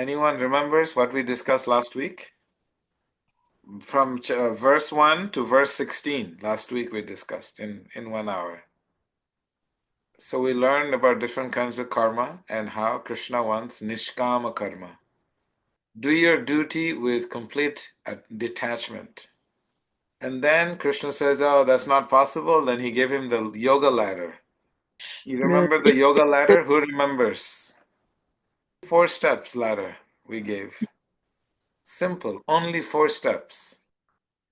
Anyone remembers what we discussed last week? From verse 1 to verse 16, last week we discussed in 1 hour. So we learned about different kinds of karma and how Krishna wants nishkama karma. Do your duty with complete detachment. And then Krishna says, oh, that's not possible. Then he gave him the yoga ladder. You remember the yoga ladder? Who remembers? 4 steps ladder we gave. Simple, only 4 steps.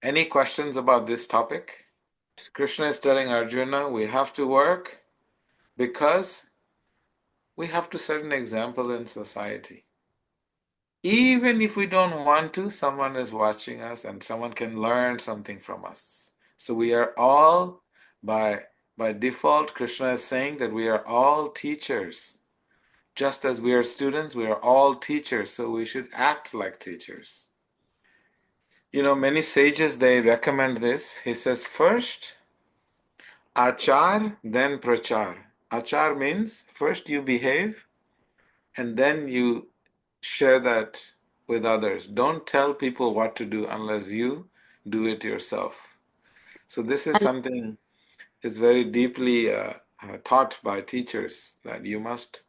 Any questions about this topic? Krishna is telling Arjuna, we have to work because we have to set an example in society. Even if we don't want to, someone is watching us and someone can learn something from us. So we are all, by default, Krishna is saying that we are all teachers. Just as we are students, we are all teachers, so we should act like teachers. You know, many sages, they recommend this. He says, first, achar, then prachar. Achar means first you behave and then you share that with others. Don't tell people what to do unless you do it yourself. So this is something is very deeply taught by teachers, that you must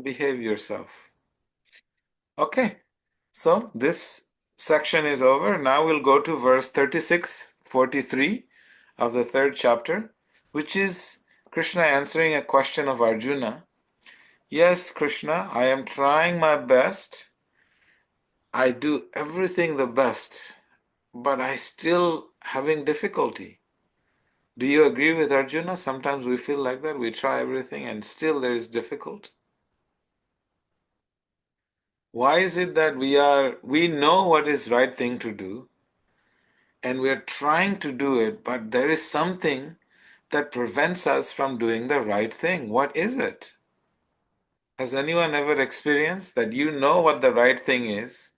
behave yourself. Okay, so this section is over. Now we'll go to verse 36, 43 of the 3rd chapter, which is Krishna answering a question of Arjuna. Yes, Krishna, I am trying my best. I do everything the best, but I still having difficulty. Do you agree with Arjuna? Sometimes we feel like that. We try everything and still there is difficult. Why is it that we know what is right thing to do and we are trying to do it, but there is something that prevents us from doing the right thing? What is it? Has anyone ever experienced that you know what the right thing is?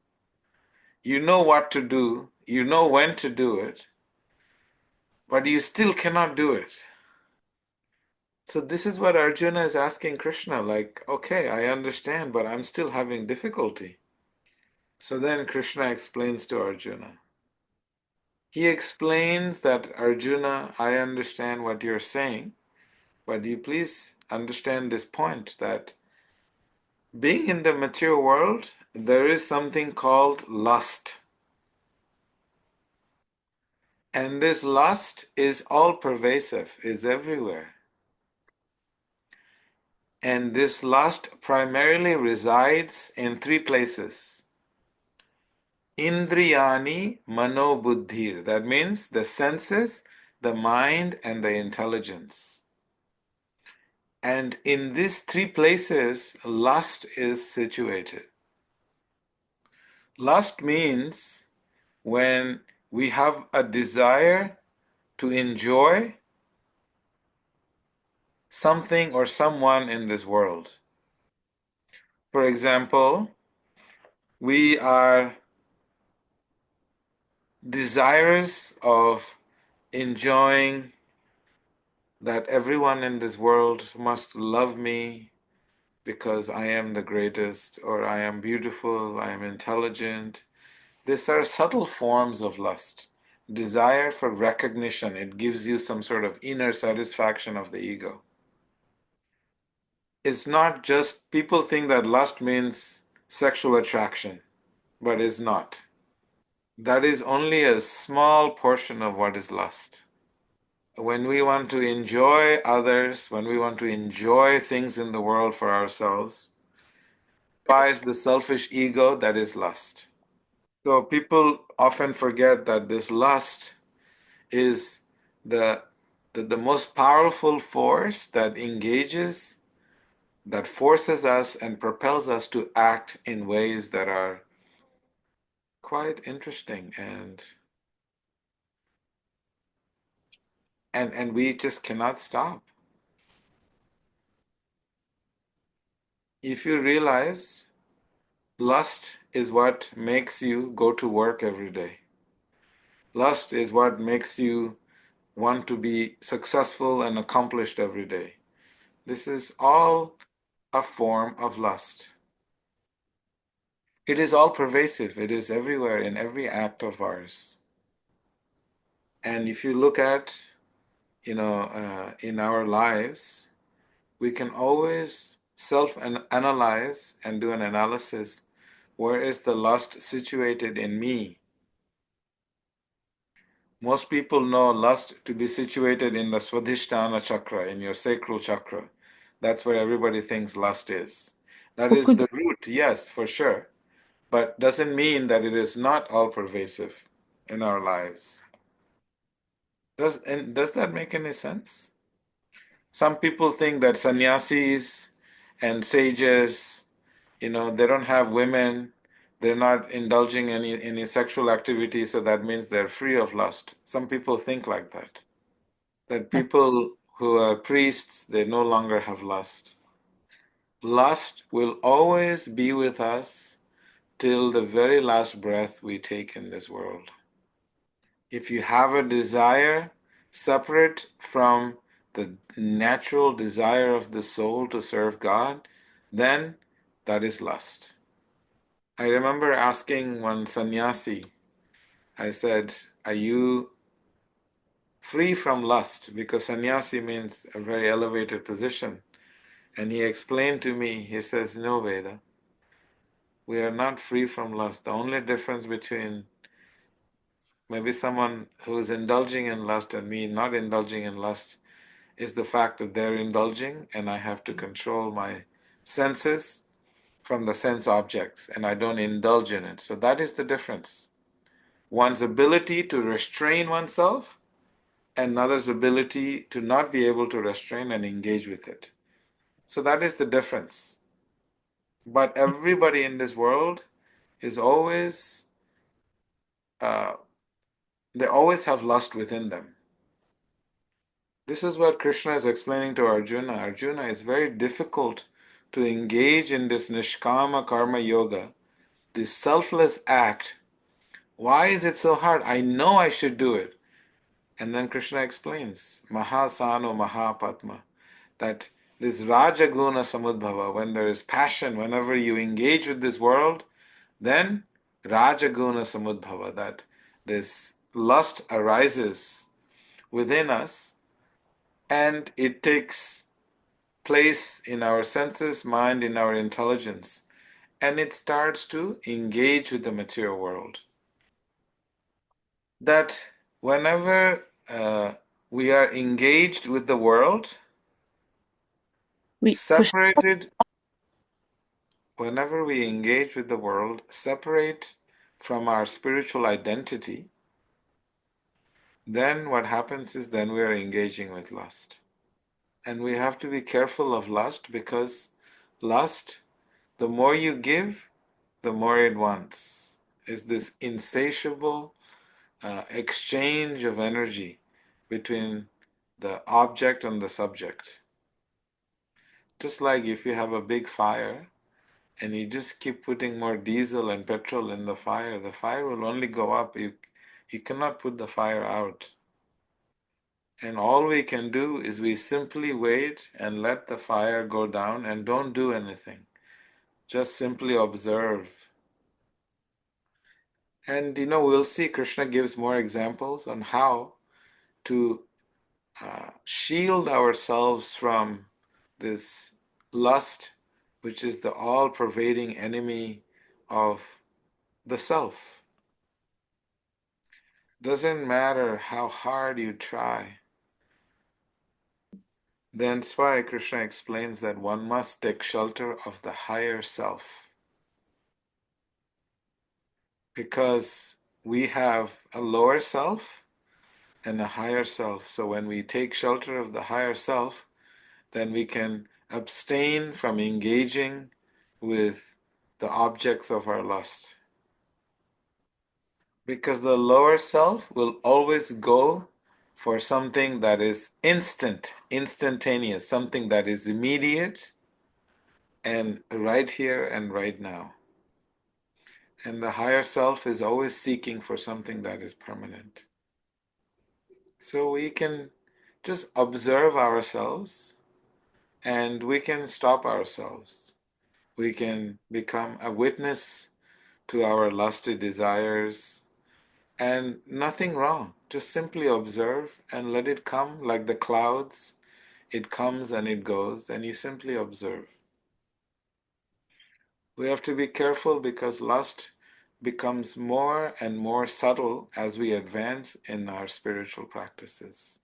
You know what to do, you know when to do it, but you still cannot do it. So this is what Arjuna is asking Krishna, like, okay, I understand, but I'm still having difficulty. So then Krishna explains to Arjuna. He explains that, Arjuna, I understand what you're saying, but you please understand this point, that being in the mature world, there is something called lust. And this lust is all pervasive, is everywhere. And this lust primarily resides in 3 places. Indriyani mano buddhir. That means the senses, the mind, and the intelligence. And in these 3 places, lust is situated. Lust means when we have a desire to enjoy something or someone in this world. For example, we are desirous of enjoying that everyone in this world must love me because I am the greatest, or I am beautiful, I am intelligent. These are subtle forms of lust. Desire for recognition, it gives you some sort of inner satisfaction of the ego. It's not just, people think that lust means sexual attraction, but it's not. That is only a small portion of what is lust. When we want to enjoy others, when we want to enjoy things in the world for ourselves, satisfies the selfish ego, that is lust. So people often forget that this lust is the most powerful force that engages, that forces us and propels us to act in ways that are quite interesting, and we just cannot stop. If you realize, lust is what makes you go to work every day. Lust is what makes you want to be successful and accomplished every day. This is all a form of lust. It is all pervasive. It is everywhere in every act of ours. And if you look at, in our lives, we can always self-analyze and do an analysis. Where is the lust situated in me? Most people know lust to be situated in the Swadhisthana chakra, in your sacral chakra. That's where everybody thinks lust is. That But is the root, yes, for sure. But doesn't mean that it is not all pervasive in our lives. Does that make any sense? Some people think that sannyasis and sages, they don't have women, they're not indulging any sexual activity, so that means they're free of lust. Some people think like that. That people who are priests, they no longer have lust. Lust will always be with us till the very last breath we take in this world. If you have a desire separate from the natural desire of the soul to serve God, then that is lust. I remember asking one sannyasi, I said, are you free from lust? Because sannyasi means a very elevated position. And he explained to me, he says, no, Veda, we are not free from lust. The only difference between maybe someone who is indulging in lust and me not indulging in lust is the fact that they're indulging and I have to control my senses from the sense objects and I don't indulge in it. So that is the difference. One's ability to restrain oneself and another's ability to not be able to restrain and engage with it. So that is the difference. But everybody in this world is always, uh, they always have lust within them. This is what Krishna is explaining to Arjuna. Arjuna, it's very difficult to engage in this nishkama karma yoga, this selfless act. Why is it so hard? I know I should do it. And then Krishna explains, Mahasano Mahapatma, that this Rajaguna Samudbhava, when there is passion, whenever you engage with this world, then Rajaguna Samudbhava, that this lust arises within us and it takes place in our senses, mind, in our intelligence, and it starts to engage with the material world. That whenever we are engaged with the world, we push. separated, whenever we engage with the world, separate from our spiritual identity, then what happens is then we are engaging with lust. And we have to be careful of lust because lust, the more you give, the more it wants. Is this insatiable exchange of energy between the object and the subject. Just like if you have a big fire and you just keep putting more diesel and petrol in the fire will only go up. You cannot put the fire out. And all we can do is we simply wait and let the fire go down and don't do anything. Just simply observe. And we'll see Krishna gives more examples on how to shield ourselves from this lust, which is the all pervading enemy of the self. Doesn't matter how hard you try. That's why Krishna explains that one must take shelter of the higher self. Because we have a lower self and a higher self. So when we take shelter of the higher self, then we can abstain from engaging with the objects of our lust. Because the lower self will always go for something that is instantaneous, something that is immediate and right here and right now. And the higher self is always seeking for something that is permanent. So we can just observe ourselves and we can stop ourselves. We can become a witness to our lusty desires, and nothing wrong. Just simply observe and let it come like the clouds. It comes and it goes, and you simply observe. We have to be careful because lust becomes more and more subtle as we advance in our spiritual practices.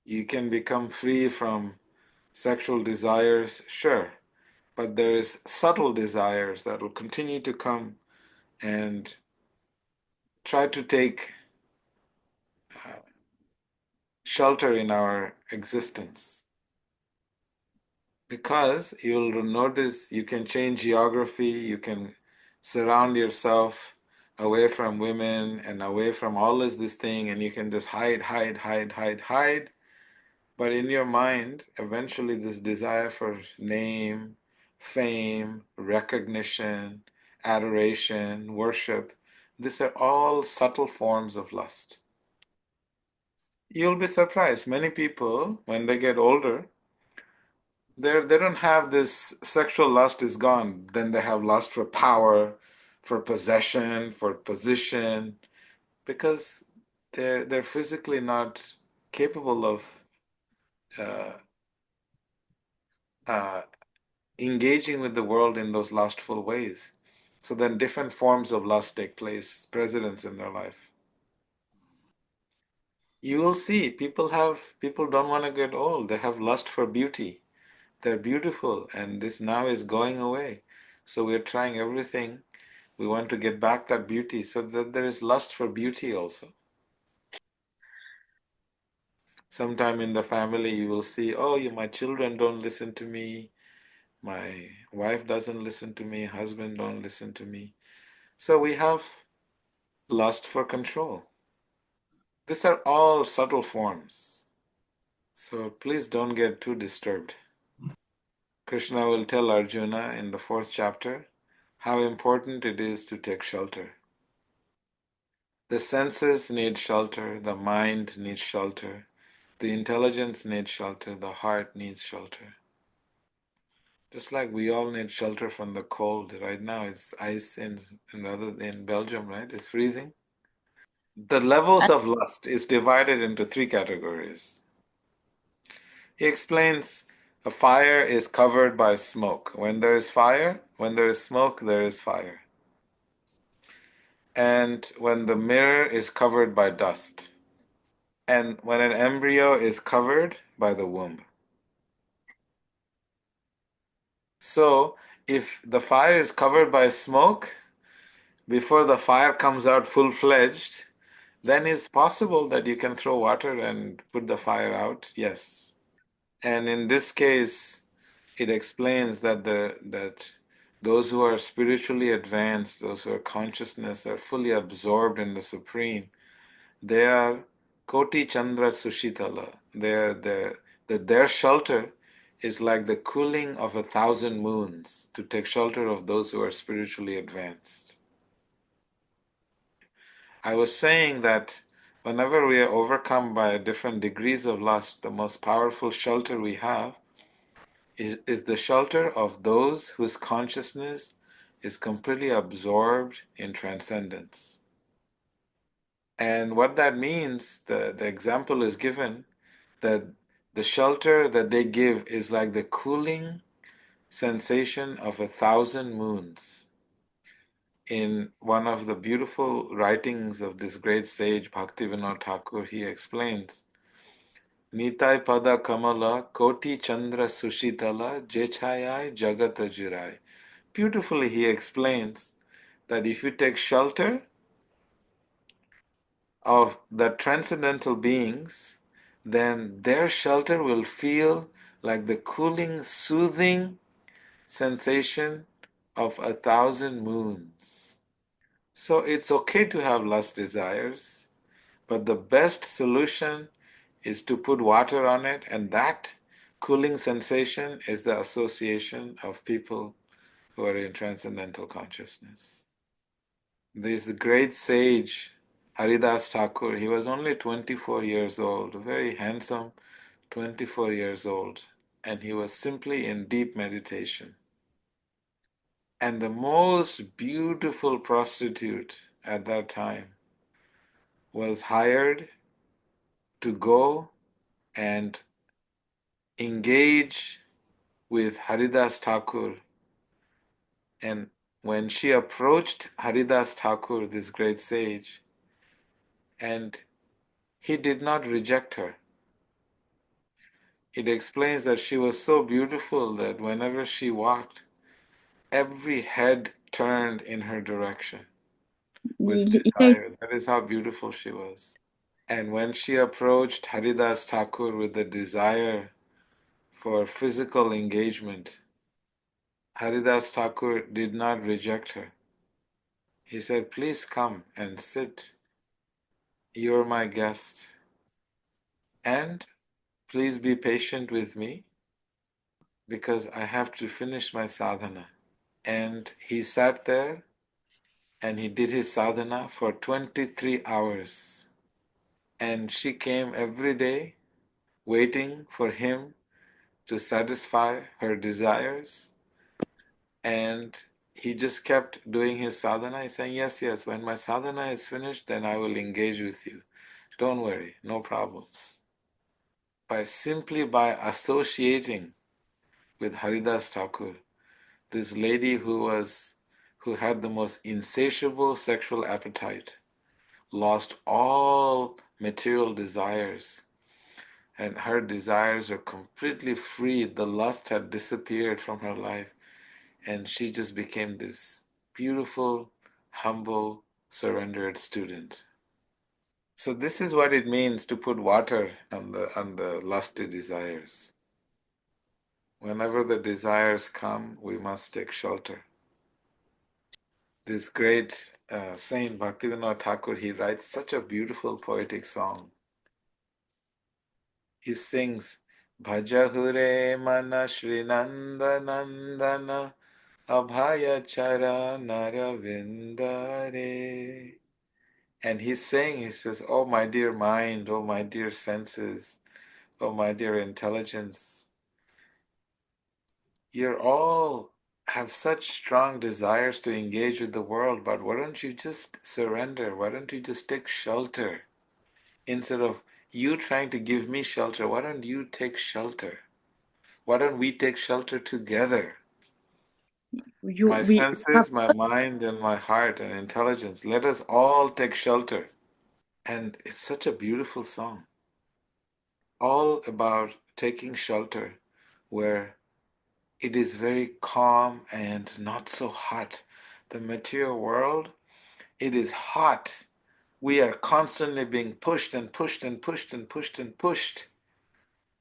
You can become free from sexual desires, sure, but there is subtle desires that will continue to come and try to take shelter in our existence. Because you'll notice you can change geography, you can surround yourself away from women and away from all this thing, and you can just hide, hide, hide, hide, hide. But in your mind, eventually this desire for name, fame, recognition, adoration, worship, these are all subtle forms of lust. You'll be surprised. Many people, when they get older, they don't have this sexual lust is gone. Then they have lust for power, for possession, for position, because they're physically not capable of uh, uh, engaging with the world in those lustful ways. So then different forms of lust take place, precedence in their life. You will see people don't want to get old. They have lust for beauty. They're beautiful, and this now is going away. So we're trying everything. We want to get back that beauty, so that there is lust for beauty also. Sometime in the family, you will see, oh, my children don't listen to me. My wife doesn't listen to me. Husband don't listen to me. So we have lust for control. These are all subtle forms. So please don't get too disturbed. Krishna will tell Arjuna in the 4th chapter how important it is to take shelter. The senses need shelter, the mind needs shelter, the intelligence needs shelter, the heart needs shelter. Just like we all need shelter from the cold. Right now it's ice in Belgium, right? It's freezing. The levels of lust is divided into 3 categories. He explains a fire is covered by smoke. When there is fire, when there is smoke, there is fire. And when the mirror is covered by dust. And when an embryo is covered by the womb. So if the fire is covered by smoke, before the fire comes out full-fledged, then it's possible that you can throw water and put the fire out, yes. And in this case, it explains that those who are spiritually advanced, those who are consciousness, are fully absorbed in the Supreme, they are Koti Chandra Sushitala. Their shelter is like the cooling of 1,000 moons to take shelter of those who are spiritually advanced. I was saying that whenever we are overcome by different degrees of lust, the most powerful shelter we have is the shelter of those whose consciousness is completely absorbed in transcendence. And what that means, the example is given that the shelter that they give is like the cooling sensation of 1,000 moons. In one of the beautiful writings of this great sage Bhaktivinoda Thakur, he explains, Nitai pada kamala koti chandra sushitala jechayai jagata jirai. Beautifully he explains that if you take shelter of the transcendental beings, then their shelter will feel like the cooling, soothing sensation of 1,000 moons. So it's okay to have lust desires, but the best solution is to put water on it, and that cooling sensation is the association of people who are in transcendental consciousness. This great sage, Haridas Thakur, he was only 24 years old, very handsome, 24 years old, and he was simply in deep meditation. And the most beautiful prostitute at that time was hired to go and engage with Haridas Thakur. And when she approached Haridas Thakur, this great sage, and he did not reject her. It explains that she was so beautiful that whenever she walked, every head turned in her direction with desire. That is how beautiful she was. And when she approached Haridas Thakur with the desire for physical engagement, Haridas Thakur did not reject her. He said, "Please come and sit. You're my guest. And please be patient with me because I have to finish my sadhana." And he sat there and he did his sadhana for 23 hours. And she came every day waiting for him to satisfy her desires. And he just kept doing his sadhana. He's saying, "Yes, yes, when my sadhana is finished, then I will engage with you. Don't worry, no problems." Simply by associating with Haridas Thakur, this lady who had the most insatiable sexual appetite, lost all material desires, and her desires were completely freed. The lust had disappeared from her life, and she just became this beautiful, humble, surrendered student. So this is what it means to put water on the lusty desires. Whenever the desires come, we must take shelter. This great saint Bhaktivinoda Thakur, he writes such a beautiful poetic song. He sings, "Bhajahure mana Shrinanda Nandana Abhaya Chara Naravindare." And he's saying, he says, "Oh my dear mind, oh my dear senses, oh my dear intelligence, you're all have such strong desires to engage with the world, but why don't you just surrender? Why don't you just take shelter? Instead of you trying to give me shelter, why don't you take shelter? Why don't we take shelter together? My senses, my mind, and my heart and intelligence, let us all take shelter." And it's such a beautiful song, all about taking shelter where it is very calm and not so hot. The material world, it is hot. We are constantly being pushed and pushed and pushed and pushed and pushed.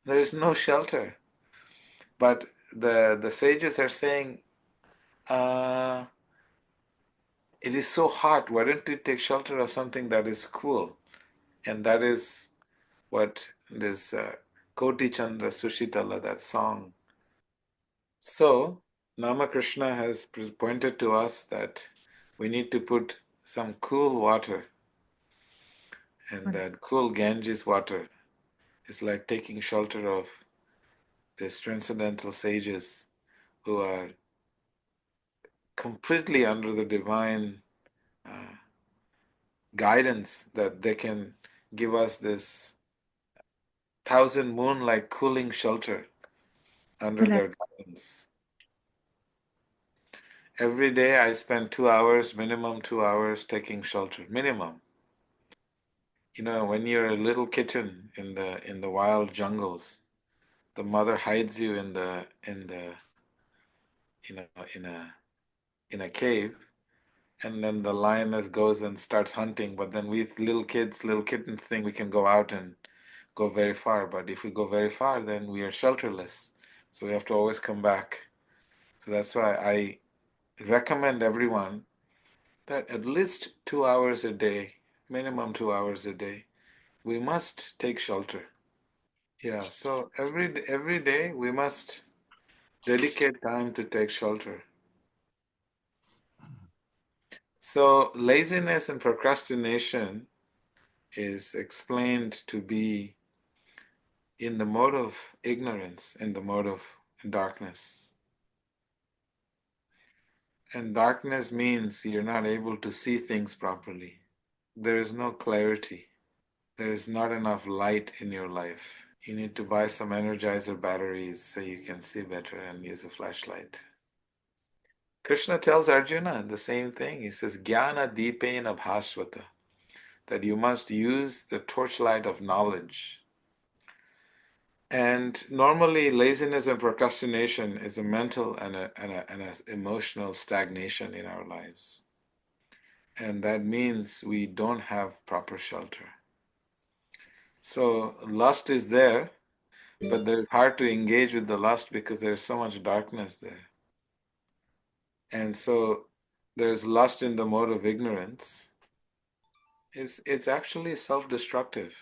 There is no shelter. But the sages are saying, uh, it is so hot. Why don't you take shelter of something that is cool? And that is what this Koti Chandra Sushitala, that song. So, Namakrishna has pointed to us that we need to put some cool water, and that cool Ganges water is like taking shelter of these transcendental sages who are completely under the divine guidance, that they can give us this thousand moon like cooling shelter under their guidance. Every day I spend 2 hours, minimum 2 hours, taking shelter, minimum. You know, when you're a little kitten in the wild jungles, the mother hides you in the you know in a cave, and then the lioness goes and starts hunting. But then we little kids, little kittens think we can go out and go very far. But if we go very far, then we are shelterless. So we have to always come back. So that's why I recommend everyone that at least 2 hours a day, minimum 2 hours a day, we must take shelter. Yeah, so every day we must dedicate time to take shelter. So laziness and procrastination is explained to be in the mode of ignorance, in the mode of darkness. And darkness means you're not able to see things properly. There is no clarity. There is not enough light in your life. You need to buy some energizer batteries so you can see better and use a flashlight. Krishna tells Arjuna the same thing. He says, Jnana Deepena Bhaswata, that you must use the torchlight of knowledge. And normally, laziness and procrastination is a mental and an emotional stagnation in our lives. And that means we don't have proper shelter. So lust is there, but it's hard to engage with the lust because there's so much darkness there. And so there's lust in the mode of ignorance. It's actually self-destructive.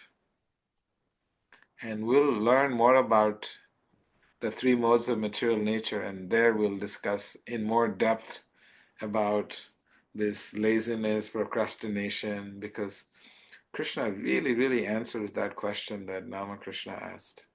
And we'll learn more about the three modes of material nature, and there we'll discuss in more depth about this laziness, procrastination, because Krishna really, really answers that question that Ramakrishna asked.